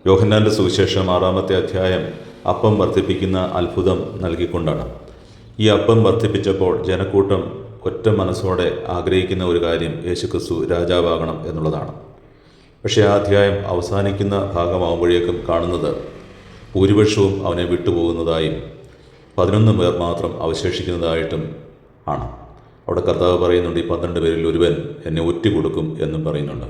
യോഹന്നാൻ്റെ സുവിശേഷം 6-ാമത്തെ അധ്യായം അപ്പം വർദ്ധിപ്പിക്കുന്ന അത്ഭുതം നൽകിക്കൊണ്ടാണ്. ഈ അപ്പം വർദ്ധിപ്പിച്ചപ്പോൾ ജനക്കൂട്ടം ഒറ്റ മനസ്സോടെ ആഗ്രഹിക്കുന്ന ഒരു കാര്യം യേശുക്രിസ്തു രാജാവാകണം എന്നുള്ളതാണ്. പക്ഷേ ആ അധ്യായം അവസാനിക്കുന്ന ഭാഗമാകുമ്പോഴേക്കും കാണുന്നത് ഭൂരിപക്ഷവും അവനെ വിട്ടുപോകുന്നതായും 11 പേർ മാത്രം അവശേഷിക്കുന്നതായിട്ടും ആണ്. അവിടെ കർത്താവ് പറയുന്നുണ്ട്, ഈ 12 പേരിൽ ഒരുവൻ എന്നെ ഒറ്റുകൊടുക്കും എന്നും പറയുന്നുണ്ട്.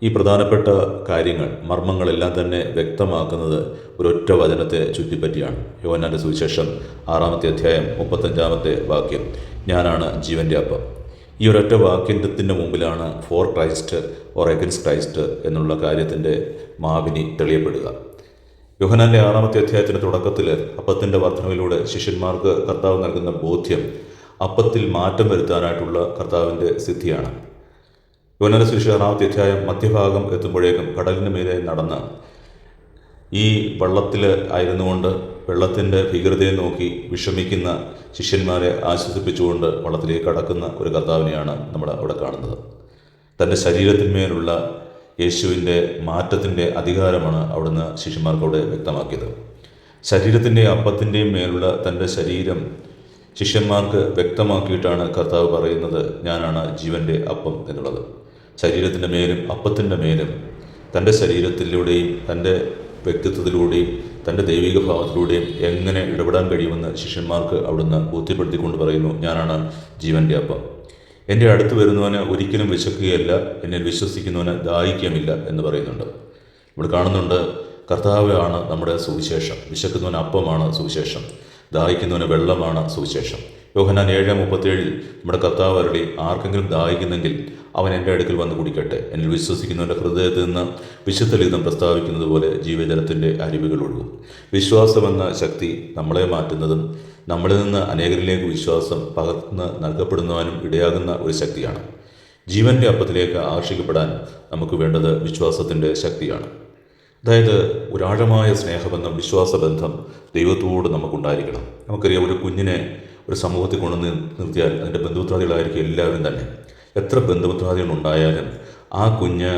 ഈ പ്രധാനപ്പെട്ട കാര്യങ്ങൾ, മർമ്മങ്ങളെല്ലാം തന്നെ വ്യക്തമാക്കുന്നത് ഒരൊറ്റ വചനത്തെ ചുറ്റിപ്പറ്റിയാണ്. യോഹന്നാൻ്റെ സുവിശേഷം 6-ാമത്തെ അധ്യായം 35-ാമത്തെ വാക്യം, ഞാനാണ് ജീവൻ്റെ അപ്പം. ഈ ഒരൊറ്റ വാക്യത്തിൻ്റെ മുമ്പിലാണ് for Christ or against Christ എന്നുള്ള കാര്യത്തിൻ്റെ മാവിനി തെളിയപ്പെടുക. യോഹന്നാൻ്റെ 6-ാമത്തെ അധ്യായത്തിൻ്റെ തുടക്കത്തിൽ അപ്പത്തിൻ്റെ വർധനവിലൂടെ ശിഷ്യന്മാർക്ക് കർത്താവ് നൽകുന്ന ബോധ്യം അപ്പത്തിൽ മാറ്റം വരുത്താനായിട്ടുള്ള കർത്താവിൻ്റെ സിദ്ധിയാണ്. യോഹന്നാൻ്റെ സുവിശേഷം 6-ാമത്തെ അധ്യായം മധ്യഭാഗം എത്തുമ്പോഴേക്കും കടലിന് മീതെ നടന്ന് ഈ വള്ളത്തിൽ ആയിരുന്നുകൊണ്ട് വെള്ളത്തിൻ്റെ ഭീകരതയെ നോക്കി വിഷമിക്കുന്ന ശിഷ്യന്മാരെ ആശ്വസിപ്പിച്ചുകൊണ്ട് വള്ളത്തിലേക്ക് കടക്കുന്ന ഒരു കർത്താവിനെയാണ് നമ്മൾ അവിടെ കാണുന്നത്. തൻ്റെ ശരീരത്തിന്മേലുള്ള യേശുവിൻ്റെ മാറ്റത്തിൻ്റെ അധികാരമാണ് അവിടുന്ന് ശിഷ്യന്മാർക്കവിടെ വ്യക്തമാക്കിയത്. ശരീരത്തിൻ്റെയും അപ്പത്തിൻ്റെയും മേലുള്ള തൻ്റെ ശരീരം ശിഷ്യന്മാർക്ക് വ്യക്തമാക്കിയിട്ടാണ് കർത്താവ് പറയുന്നത്, ഞാനാണ് ജീവൻ്റെ അപ്പം എന്നുള്ളത്. ശരീരത്തിൻ്റെ മേലും അപ്പത്തിൻ്റെ മേലും തൻ്റെ ശരീരത്തിലൂടെയും തൻ്റെ വ്യക്തിത്വത്തിലൂടെയും തൻ്റെ ദൈവിക ഭാവത്തിലൂടെയും എങ്ങനെ ഇടപെടാൻ കഴിയുമെന്ന് ശിഷ്യന്മാർക്ക് അവിടുന്ന് ബോധ്യപ്പെടുത്തിക്കൊണ്ട് പറയുന്നു, ഞാനാണ് ജീവൻ്റെ അപ്പം. എൻ്റെ അടുത്ത് വരുന്നവന് ഒരിക്കലും വിശക്കുകയല്ല, എന്നിൽ വിശ്വസിക്കുന്നവന് ദാഹിക്കുകയുമില്ല എന്ന് പറയുന്നുണ്ട്. ഇവിടെ കാണുന്നുണ്ട്, കർത്താവാണ് നമ്മുടെ സുവിശേഷം. വിശക്കുന്നവന് അപ്പമാണ് സുവിശേഷം, ദാഹിക്കുന്നവന് വെള്ളമാണ് സുവിശേഷം. യോഹന്നാൻ 7:37 നമ്മുടെ കർത്താവ് അരുളി, ആർക്കെങ്കിലും ദാഹിക്കുന്നെങ്കിൽ അവൻ എൻ്റെ അടുക്കൽ വന്ന് കുടിക്കട്ടെ. എന്നിൽ വിശ്വസിക്കുന്നവൻ്റെ ഹൃദയത്തിൽ നിന്ന് വിശുദ്ധ ലിഖിതം പ്രസ്താവിക്കുന്നത് പോലെ ജീവജലത്തിൻ്റെ അരുവികൾ ഒഴുകും. വിശ്വാസമെന്ന ശക്തി നമ്മളെ മാറ്റുന്നതും നമ്മളിൽ നിന്ന് അനേകരിലേക്ക് വിശ്വാസം പകർന്ന് നൽകപ്പെടുന്നവനും ഇടയാകുന്ന ഒരു ശക്തിയാണ്. ജീവൻ്റെ അപ്പത്തിലേക്ക് ആകർഷിക്കപ്പെടാൻ നമുക്ക് വേണ്ടത് വിശ്വാസത്തിൻ്റെ ശക്തിയാണ്. അതായത് ഒരാഴമായ സ്നേഹബന്ധം, വിശ്വാസബന്ധം ദൈവത്തോട് നമുക്കുണ്ടായിരിക്കണം. നമുക്കറിയാം, ഒരു കുഞ്ഞിനെ ഒരു സമൂഹത്തിൽ കൊണ്ടു നിർത്തിയാൽ അതിൻ്റെ ബന്ധുമിത്രാദികളായിരിക്കും എല്ലാവരും തന്നെ. എത്ര ബന്ധുമിത്രാദികളുണ്ടായാലും ആ കുഞ്ഞ്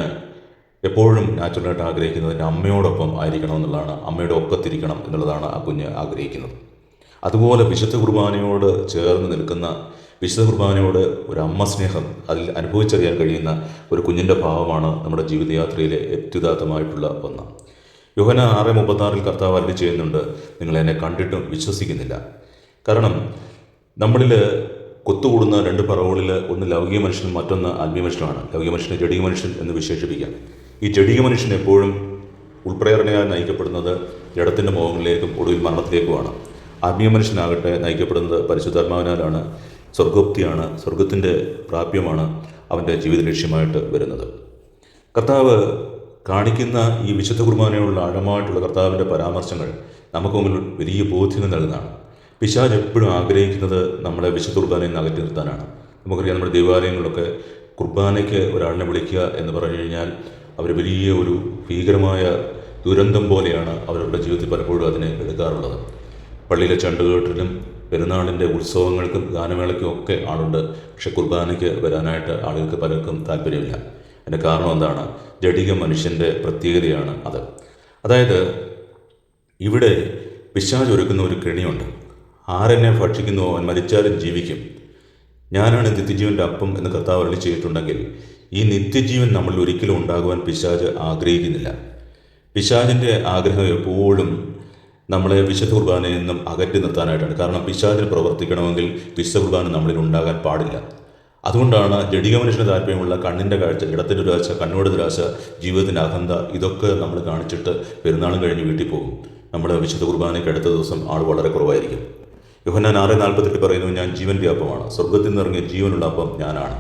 എപ്പോഴും നാച്ചുറലായിട്ട് ആഗ്രഹിക്കുന്നത് എൻ്റെ അമ്മയോടൊപ്പം ആയിരിക്കണം എന്നുള്ളതാണ്, അമ്മയുടെ ഒക്കത്തിരിക്കണം എന്നുള്ളതാണ് ആ കുഞ്ഞ് ആഗ്രഹിക്കുന്നത്. അതുപോലെ വിശുദ്ധ കുർബാനയോട് ചേർന്ന് നിൽക്കുന്ന, വിശുദ്ധ കുർബാനയോട് ഒരു അമ്മ സ്നേഹം അതിൽ അനുഭവിച്ചറിയാൻ കഴിയുന്ന ഒരു കുഞ്ഞിൻ്റെ ഭാവമാണ് നമ്മുടെ ജീവിതയാത്രയിലെ അത്യുദാത്തമായിട്ടുള്ള ഒന്ന്. യോഹന്നാൻ 6:36 കർത്താവ് അരുളി ചെയ്യുന്നുണ്ട്, നിങ്ങൾ എന്നെ കണ്ടിട്ടും വിശ്വസിക്കുന്നില്ല. കാരണം നമ്മളിൽ കൊത്തുകൂടുന്ന 2 പറവുകളിൽ ഒന്ന് ലൗകിക മനുഷ്യനും മറ്റൊന്ന് ആത്മീയ മനുഷ്യനുമാണ്. ലൗകിക മനുഷ്യനെ ജഡിക മനുഷ്യൻ എന്ന് വിശേഷിപ്പിക്കാം. ഈ ജഡിക മനുഷ്യൻ എപ്പോഴും ഉൾപ്രേരണയാൽ നയിക്കപ്പെടുന്നത് ജഡത്തിൻ്റെ മോഹങ്ങളിലേക്കും ഒടുവിൽ മരണത്തിലേക്കുമാണ്. ആത്മീയ മനുഷ്യനാകട്ടെ നയിക്കപ്പെടുന്നത് പരിശുദ്ധാത്മാവിനാലാണ്, സ്വർഗോക്തിയാണ്, സ്വർഗത്തിൻ്റെ പ്രാപ്യമാണ് അവൻ്റെ ജീവിത ലക്ഷ്യമായിട്ട് വരുന്നത്. കർത്താവ് കാണിക്കുന്ന ഈ വിശുദ്ധ കുർബാനയുള്ള ആഴമായിട്ടുള്ള കർത്താവിൻ്റെ പരാമർശങ്ങൾ നമുക്ക് മുമ്പിൽ വലിയ ബോധ്യങ്ങൾ നൽകുന്നതാണ്. പിശാച് എപ്പോഴും ആഗ്രഹിക്കുന്നത് നമ്മളെ വിശുദ്ധ കുർബാനയിൽ നിന്ന് അകറ്റി നിർത്താനാണ്. നമുക്കറിയാം, നമ്മുടെ ദേവാലയങ്ങളിലൊക്കെ കുർബാനയ്ക്ക് ഒരാളിനെ വിളിക്കുക എന്ന് പറഞ്ഞു കഴിഞ്ഞാൽ അവർ വലിയ ഒരു ഭീകരമായ ദുരന്തം പോലെയാണ് അവരുടെ ജീവിതത്തിൽ പലപ്പോഴും അതിനെ എടുക്കാറുള്ളത്. പള്ളിയിലെ ചണ്ടുകെട്ടിലും പെരുന്നാളിൻ്റെ ഉത്സവങ്ങൾക്കും ഗാനമേളയ്ക്കും ഒക്കെ ആളുണ്ട്. പക്ഷെ കുർബാനയ്ക്ക് വരാനായിട്ട് ആളുകൾക്ക് പലർക്കും താല്പര്യമില്ല. അതിൻ്റെ കാരണം എന്താണ്? ജഡിക മനുഷ്യൻ്റെ പ്രത്യേകതയാണ് അത്. അതായത് ഇവിടെ പിശാച് ഒരുക്കുന്ന ഒരു കെണിയുണ്ട്. ആരെന്നെ ഭക്ഷിക്കുന്നുവോ അവൻ മരിച്ചാലും ജീവിക്കും, ഞാനാണ് നിത്യജീവൻ്റെ അപ്പം എന്ന് കർത്താവ് അരുളി ചെയ്തിട്ടുണ്ടെങ്കിൽ ഈ നിത്യജീവൻ നമ്മളിൽ ഒരിക്കലും ഉണ്ടാകുവാൻ പിശാച് ആഗ്രഹിക്കുന്നില്ല. പിശാചിൻ്റെ ആഗ്രഹം എപ്പോഴും നമ്മളെ വിശുദ്ധ കുർബാനയിൽ നിന്നും അകറ്റി നിർത്താനായിട്ടാണ്. കാരണം പിശാചിന് പ്രവർത്തിക്കണമെങ്കിൽ വിശുദ്ധ കുർബാന നമ്മളിൽ ഉണ്ടാകാൻ പാടില്ല. അതുകൊണ്ടാണ് ജഡിക മനുഷ്യന് താല്പര്യമുള്ള കണ്ണിൻ്റെ കാഴ്ച, ഇടത്തിൻ്റെ ഒരാശ, കണ്ണോട് നിരാശ, ജീവിതത്തിൻ്റെ അഹന്ത, ഇതൊക്കെ നമ്മൾ കാണിച്ചിട്ട് പെരുന്നാളും കഴിഞ്ഞ് വീട്ടിൽ പോകും. നമ്മൾ വിശുദ്ധ കുർബാനയ്ക്ക് അടുത്ത ദിവസം ആൾ വളരെ കുറവായിരിക്കും. യോഹന്നാൻ 6:48 പറയുന്നു, ഞാൻ ജീവൻ്റെ അപ്പമാണ്, സ്വർഗത്തിൽ നിന്നിറങ്ങിയ ജീവനുള്ള അപ്പം ഞാനാണ്.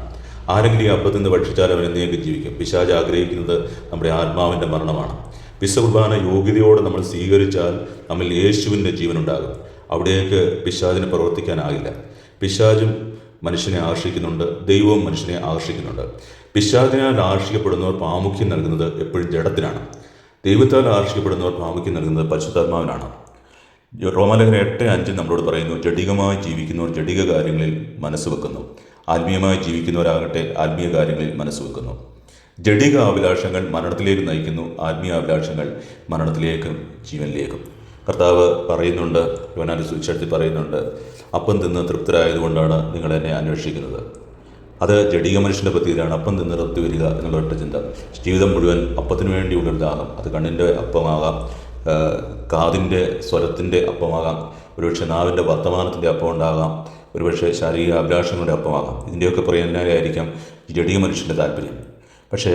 ആരെങ്കിലും ഈ അപ്പത്തിൽ നിന്ന് ഭക്ഷിച്ചാൽ അവൻ എന്നേക്കും ജീവിക്കും. പിശാച് ആഗ്രഹിക്കുന്നത് നമ്മുടെ ആത്മാവിൻ്റെ മരണമാണ്. വിശുദ്ധ കുർബാന യോഗ്യതയോടെ നമ്മൾ സ്വീകരിച്ചാൽ നമ്മിൽ യേശുവിൻ്റെ ജീവനുണ്ടാകും. അവിടേക്ക് പിശാചിന് പ്രവർത്തിക്കാനാകില്ല. പിശാചും മനുഷ്യനെ ആകർഷിക്കുന്നുണ്ട്, ദൈവവും മനുഷ്യനെ ആകർഷിക്കുന്നുണ്ട്. പിശാചിനാൽ ആകർഷിക്കപ്പെടുന്നവർ പ്രാമുഖ്യം നൽകുന്നത് എപ്പോഴും ജഡത്തിനാണ്. ദൈവത്താൽ ആകർഷിക്കപ്പെടുന്നവർ പ്രാമുഖ്യം നൽകുന്നത് പരിശുദ്ധാത്മാവിനാണ്. റോമാലേഖനം 8:5 നമ്മളോട് പറയുന്നു, ജഡികമായി ജീവിക്കുന്നവർ ജഡിക കാര്യങ്ങളിൽ മനസ്സ് വെക്കുന്നു, ആത്മീയമായി ജീവിക്കുന്നവരാകട്ടെ ആത്മീയ കാര്യങ്ങളിൽ മനസ്സ് വെക്കുന്നു. ജഡിക അഭിലാഷങ്ങൾ മരണത്തിലേക്ക് നയിക്കുന്നു, ആത്മീയ അഭിലാഷങ്ങൾ മരണത്തിലേക്കും ജീവനിലേക്കും. കർത്താവ് പറയുന്നുണ്ട്, യോഹന്നാന്റെ സുവിശേഷത്തിൽ പറയുന്നുണ്ട്, അപ്പം തിന്ന് തൃപ്തരായതുകൊണ്ടാണ് നിങ്ങൾ എന്നെ അന്വേഷിക്കുന്നത്. അത് ജഡിക മനുഷ്യൻ്റെ പറ്റിയിലാണ്. അപ്പം തിന്ന് തൃപ്തി വരിക എന്നുള്ള ഒറ്റ ചിന്ത. ജീവിതം മുഴുവൻ അപ്പത്തിന് വേണ്ടിയുള്ളൊരു ദാഹം. അത് കണ്ണിൻ്റെ അപ്പമാകാം, കാതിൻ്റെ സ്വരത്തിൻ്റെ അപ്പമാകാം, ഒരുപക്ഷെ നാവിൻ്റെ വർത്തമാനത്തിൻ്റെ അപ്പം ഉണ്ടാകാം, ഒരുപക്ഷെ ശാരീരിക അഭിലാഷങ്ങളുടെ അപ്പമാകാം. ഇതിൻ്റെയൊക്കെ പറയാനായിരിക്കാം ജഡിക മനുഷ്യൻ്റെ താല്പര്യം. പക്ഷേ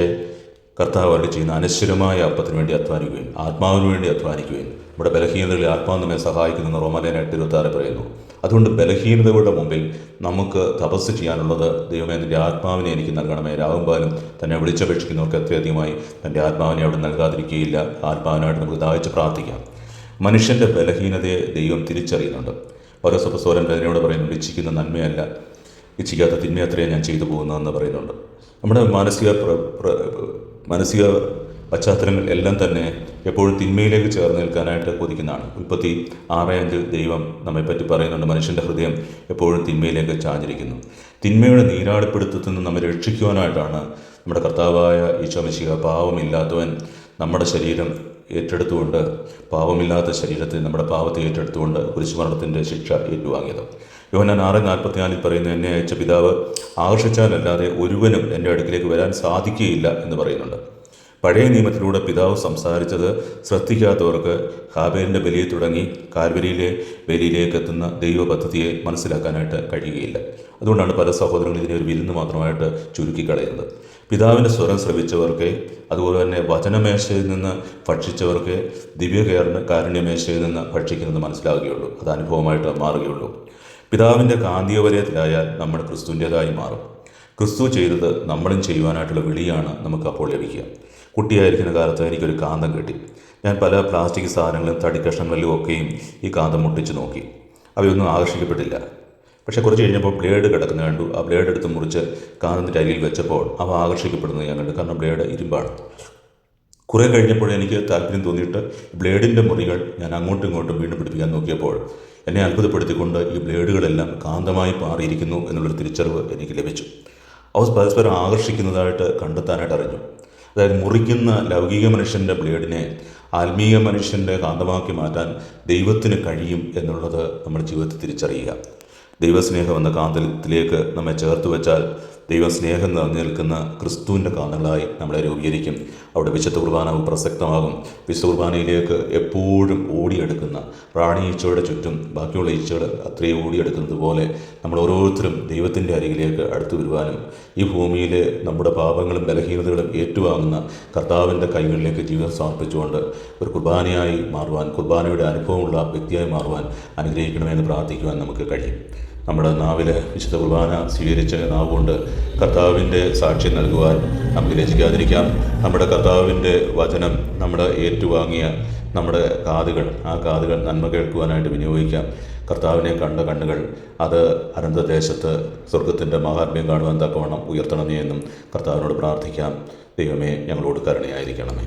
കർത്താവ് അവർക്ക് ചെയ്യുന്ന അനശ്വരമായ അപ്പത്തിന് വേണ്ടി അധ്വാനിക്കുകയും ആത്മാവിന് വേണ്ടി അധ്വാനിക്കുകയും നമ്മുടെ ബലഹീനതകളിൽ ആത്മാവ് നമ്മെ സഹായിക്കുമെന്ന് റോമാലേഖനം 8:26 പറയുന്നു. അതുകൊണ്ട് ബലഹീനതകളുടെ മുമ്പിൽ നമുക്ക് തപസ് ചെയ്യാനുള്ളത്, ദൈവമേ നിൻ്റെ ആത്മാവിനെ എനിക്ക് നൽകണമേ. രാവുമ്പാലും തന്നെ വിളിച്ചപേക്ഷിക്കുന്നവർക്ക് അത്യധികമായി തൻ്റെ ആത്മാവിനെ അവിടെ നൽകാതിരിക്കുകയില്ല. ആത്മാവിനായിട്ട് നമുക്ക് ദാഹിച്ച് പ്രാർത്ഥിക്കാം. മനുഷ്യൻ്റെ ബലഹീനതയെ ദൈവം തിരിച്ചറിയുന്നുണ്ട്. ഓരോ സഹോദരൻ വേദനയോട് പറയുന്നുണ്ട്, ഇച്ഛിക്കുന്ന നന്മയല്ല, ഇച്ഛിക്കാത്ത തിന്മയത്രയും ഞാൻ ചെയ്തു പോകുന്നതെന്ന് പറയുന്നുണ്ട്. നമ്മുടെ മാനസിക പശ്ചാത്തലങ്ങൾ എല്ലാം തന്നെ എപ്പോഴും തിന്മയിലേക്ക് ചേർന്ന് നിൽക്കാനായിട്ട് കൊതിക്കുന്നതാണ്. ഉൽപ്പത്തി 6:5 ദൈവം നമ്മെപ്പറ്റി പറയുന്നുണ്ട്, മനുഷ്യൻ്റെ ഹൃദയം എപ്പോഴും തിന്മയിലേക്ക് ചാഞ്ഞിരിക്കുന്നു. തിന്മയുടെ നീരാളിപ്പിടുത്തത്തിൽ നിന്ന് നമ്മെ രക്ഷിക്കുവാനായിട്ടാണ് നമ്മുടെ കർത്താവായ ഈശോ മിശിഹ പാവമില്ലാത്തവൻ നമ്മുടെ ശരീരം ഏറ്റെടുത്തുകൊണ്ട്, പാവമില്ലാത്ത ശരീരത്തിൽ നമ്മുടെ പാവത്തെ ഏറ്റെടുത്തുകൊണ്ട് കുരിശുമരണത്തിൻ്റെ ശിക്ഷ ഏറ്റുവാങ്ങിയത്. യോഹന്നാൻ 6:44 പറയുന്നു, എന്നെ അയച്ച പിതാവ് ആകർഷിച്ചാലല്ലാതെ ഒരുവനും എൻ്റെ അടുക്കിലേക്ക് വരാൻ സാധിക്കുകയില്ല എന്ന് പറയുന്നുണ്ട്. പഴയ നിയമത്തിലൂടെ പിതാവ് സംസാരിച്ചത് ശ്രദ്ധിക്കാത്തവർക്ക് ഹാബേലിൻ്റെ ബലിയിൽ തുടങ്ങി കാൽവരിയിലെ ബലിയിലേക്ക് എത്തുന്ന ദൈവ പദ്ധതിയെ മനസ്സിലാക്കാനായിട്ട് കഴിയുകയില്ല. അതുകൊണ്ടാണ് പല സഹോദരങ്ങളും ഇതിനെ ഒരു വിരുന്ന് മാത്രമായിട്ട് ചുരുക്കിക്കളയുന്നത്. പിതാവിൻ്റെ സ്വരം ശ്രവിച്ചവർക്ക്, അതുപോലെ തന്നെ വചനമേശയിൽ നിന്ന് ഭക്ഷിച്ചവർക്ക് കാരുണ്യമേശയിൽ നിന്ന് ഭക്ഷിക്കുന്നത് മനസ്സിലാകുകയുള്ളൂ. അത് അനുഭവമായിട്ട് മാറുകയുള്ളൂ. പിതാവിൻ്റെ കാന്തികവലയത്തിലായാൽ നമ്മൾ ക്രിസ്തുവിൻ്റേതായി മാറും. ക്രിസ്തു ചെയ്തത് നമ്മളും ചെയ്യുവാനായിട്ടുള്ള വിളിയാണ് നമുക്ക് അപ്പോൾ ലഭിക്കുക. കുട്ടിയായിരിക്കുന്ന കാലത്ത് എനിക്കൊരു കാന്തം കിട്ടി. ഞാൻ പല പ്ലാസ്റ്റിക് സാധനങ്ങളും തടിക്കഷ്ണങ്ങളിലും ഒക്കെയും ഈ കാന്തം മുട്ടിച്ച് നോക്കി. അവയൊന്നും ആകർഷിക്കപ്പെട്ടില്ല. പക്ഷേ കുറച്ച് കഴിഞ്ഞപ്പോൾ ബ്ലേഡ് കിടക്കുന്ന കണ്ടു. ആ ബ്ലേഡ് എടുത്ത് മുറിച്ച് കാന്തത്തിൻ്റെ അരികിൽ വെച്ചപ്പോൾ അവ ആകർഷിക്കപ്പെടുന്നത് ഞാൻ കണ്ടു. കാരണം ബ്ലേഡ് ഇരുമ്പാണ്. കുറേ കഴിഞ്ഞപ്പോൾ എനിക്ക് താല്പര്യം തോന്നിയിട്ട് ബ്ലേഡിൻ്റെ മുറികൾ ഞാൻ അങ്ങോട്ടും ഇങ്ങോട്ടും വീണ്ടും പിടിപ്പിക്കാൻ നോക്കിയപ്പോൾ എന്നെ അത്ഭുതപ്പെടുത്തിക്കൊണ്ട് ഈ ബ്ലേഡുകളെല്ലാം കാന്തമായി മാറിയിരിക്കുന്നു എന്നുള്ളൊരു തിരിച്ചറിവ് എനിക്ക് ലഭിച്ചു. അവ പരസ്പരം ആകർഷിക്കുന്നതായിട്ട് കണ്ടെത്താനായിട്ട് അറിഞ്ഞു. അതായത് മുറിക്കുന്ന ലൗകിക മനുഷ്യൻ്റെ ബ്ലേഡിനെ ആത്മീയ മനുഷ്യൻ്റെ കാന്തമാക്കി മാറ്റാൻ ദൈവത്തിന് കഴിയും എന്നുള്ളത് നമ്മുടെ ജീവിതത്തിൽ തിരിച്ചറിയുക. ദൈവസ്നേഹം എന്ന കാന്തത്തിലേക്ക് നമ്മെ ചേർത്ത് വെച്ചാൽ ദൈവസ്നേഹം നിറഞ്ഞു നിൽക്കുന്ന ക്രിസ്തുവിൻ്റെ കാന്തങ്ങളായി നമ്മളെ രൂപീകരിക്കും. അവിടെ വിശുദ്ധ കുർബാന പ്രസക്തമാകും. വിശുദ്ധ കുർബാനയിലേക്ക് എപ്പോഴും ഓടിയെടുക്കുന്ന റാണി ഈച്ചയുടെ ചുറ്റും ബാക്കിയുള്ള ഈച്ചകൾ അത്രയും ഓടിയെടുക്കുന്നത് പോലെ നമ്മൾ ഓരോരുത്തരും ദൈവത്തിൻ്റെ അരികിലേക്ക് അടുത്തു വരുവാനും ഈ ഭൂമിയിൽ നമ്മുടെ പാപങ്ങളും ബലഹീനതകളും ഏറ്റുവാങ്ങുന്ന കർത്താവിൻ്റെ കൈകളിലേക്ക് ജീവിതം സമർപ്പിച്ചുകൊണ്ട് ഒരു കുർബാനയായി മാറുവാൻ, കുർബാനയുടെ അനുഭവമുള്ള വ്യക്തിയായി മാറുവാൻ അനുഗ്രഹിക്കണമെന്ന് പ്രാർത്ഥിക്കുവാൻ നമുക്ക് കഴിയും. നമ്മുടെ നാവിൽ വിശുദ്ധ കുർബാന സ്വീകരിച്ച നാവുകൊണ്ട് കർത്താവിൻ്റെ സാക്ഷ്യം നൽകുവാൻ നമുക്ക് രചിക്കാതിരിക്കാം. നമ്മുടെ കർത്താവിൻ്റെ വചനം നമ്മുടെ ഏറ്റുവാങ്ങിയ നമ്മുടെ കാതുകൾ, ആ കാതുകൾ നന്മ കേൾക്കുവാനായിട്ട് വിനിയോഗിക്കാം. കർത്താവിനെ കണ്ട കണ്ണുകൾ അത് അനന്തദേശത്ത് സ്വർഗത്തിൻ്റെ മഹാത്മ്യം കാണുവാൻ തക്കവണ്ണം ഉയർത്തണമേ എന്നും കർത്താവിനോട് പ്രാർത്ഥിക്കാം. ദൈവമേ, ഞങ്ങളോട് കരുണയായിരിക്കണമേ.